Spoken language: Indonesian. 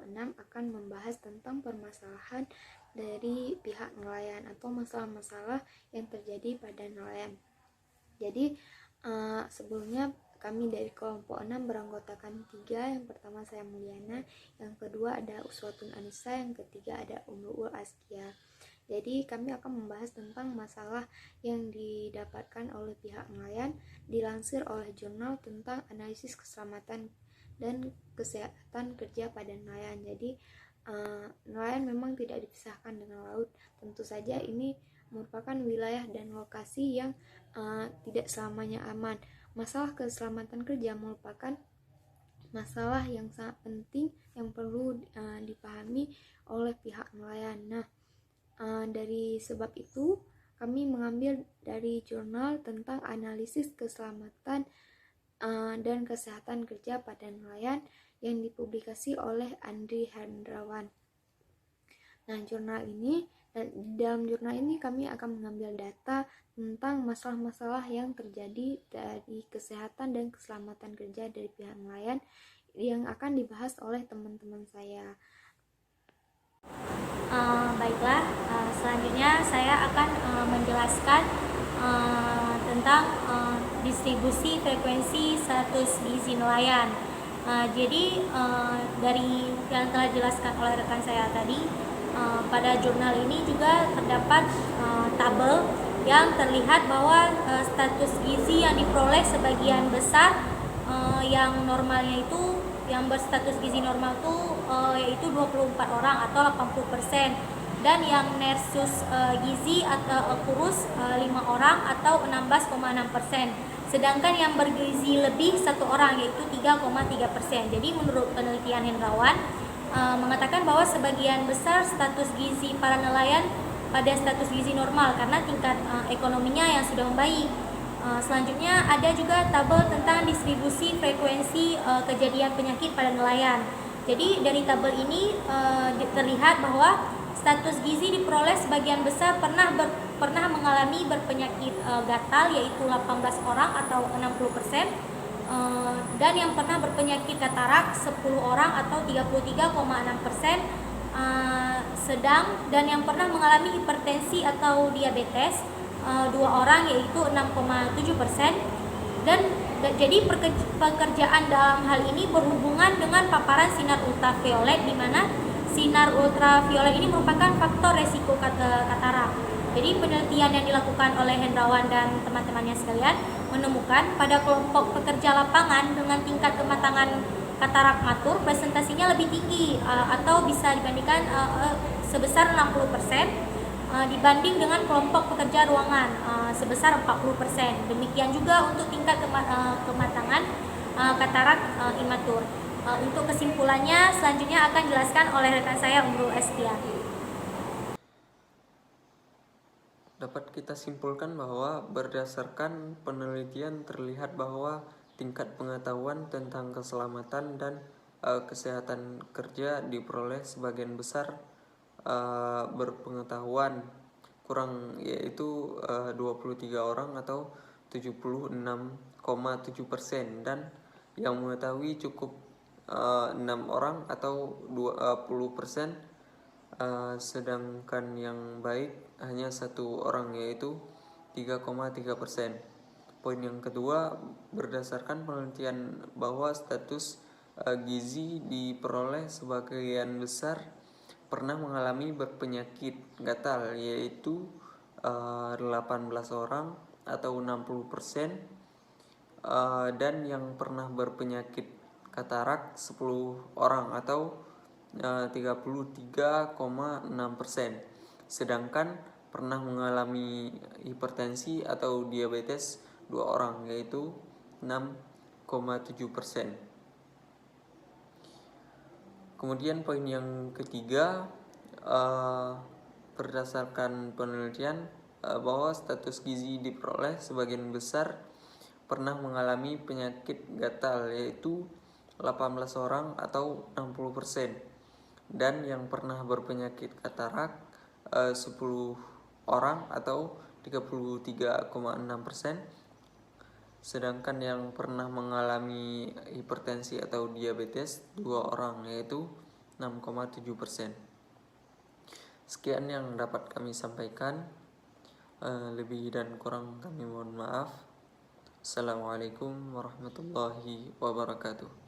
kelompok 6 akan membahas tentang permasalahan dari pihak nelayan atau masalah-masalah yang terjadi pada nelayan. Jadi sebelumnya kami dari kelompok 6 beranggotakan 3. Yang pertama saya Mulyana, yang kedua ada Uswatun Anissa, yang ketiga ada Umruul Askia. Jadi kami akan membahas tentang masalah yang didapatkan oleh pihak nelayan dilansir oleh jurnal tentang analisis keselamatan dan kesehatan kerja pada nelayan. Jadi nelayan memang tidak dipisahkan dengan laut. Tentu saja ini merupakan wilayah dan lokasi yang tidak selamanya aman. Masalah keselamatan kerja merupakan masalah yang sangat penting yang perlu dipahami oleh pihak nelayan. Nah, dari sebab itu kami mengambil dari jurnal tentang analisis keselamatan dan kesehatan kerja pada nelayan yang dipublikasi oleh Andri Hendrawan. Nah, dalam jurnal ini kami akan mengambil data tentang masalah-masalah yang terjadi dari kesehatan dan keselamatan kerja dari pihak nelayan yang akan dibahas oleh teman-teman saya. Baiklah, selanjutnya saya akan menjelaskan tentang distribusi frekuensi status gizi nelayan. Jadi dari yang telah dijelaskan oleh rekan saya tadi, pada jurnal ini juga terdapat tabel yang terlihat bahwa status gizi yang diperoleh sebagian besar yang normalnya itu, yang berstatus gizi normal itu yaitu 24 orang atau 80%, dan yang nersus gizi atau kurus 5 orang atau 16,6%, sedangkan yang bergizi lebih 1 orang yaitu 3,3%. Jadi menurut penelitian Hendrawan mengatakan bahwa sebagian besar status gizi para nelayan pada status gizi normal karena tingkat ekonominya yang sudah membaik. Selanjutnya ada juga tabel tentang distribusi frekuensi kejadian penyakit pada nelayan. Jadi dari tabel ini terlihat bahwa status gizi diperoleh sebagian besar pernah mengalami berpenyakit gatal yaitu 18 orang atau 60%, dan yang pernah berpenyakit katarak 10 orang atau 33,6%, sedang dan yang pernah mengalami hipertensi atau diabetes 2 orang yaitu 6,7%. Dan jadi pekerjaan dalam hal ini berhubungan dengan paparan sinar ultraviolet, di mana sinar ultraviolet ini merupakan faktor resiko katarak. Jadi penelitian yang dilakukan oleh Hendrawan dan teman-temannya sekalian menemukan pada kelompok pekerja lapangan dengan tingkat kematangan katarak matur presentasinya lebih tinggi atau bisa dibandingkan sebesar 60%, dibanding dengan kelompok pekerja ruangan sebesar 40%. Demikian juga untuk tingkat kematangan katarak imatur. Untuk kesimpulannya selanjutnya akan dijelaskan oleh rekan saya Umruul Askia. Dapat kita simpulkan bahwa berdasarkan penelitian terlihat bahwa tingkat pengetahuan tentang keselamatan dan kesehatan kerja diperoleh sebagian besar berpengetahuan kurang yaitu 23 orang atau 76,7%, dan yang mengetahui cukup 6 orang atau 20%, sedangkan yang baik hanya 1 orang yaitu 3,3%. Poin yang kedua, berdasarkan penelitian bahwa status gizi diperoleh sebagian besar pernah mengalami berpenyakit gatal yaitu 18 orang atau 60%, dan yang pernah berpenyakit katarak 10 orang atau 33,6%, sedangkan pernah mengalami hipertensi atau diabetes 2 orang yaitu 6,7%. Kemudian poin yang ketiga, berdasarkan penelitian bahwa status gizi diperoleh sebagian besar pernah mengalami penyakit gatal yaitu 18 orang atau 60%, dan yang pernah berpenyakit katarak 10 orang atau 33,6%, sedangkan yang pernah mengalami hipertensi atau diabetes 2 orang yaitu 6,7%. Sekian yang dapat kami sampaikan. Lebih dan kurang kami mohon maaf. Assalamualaikum warahmatullahi wabarakatuh.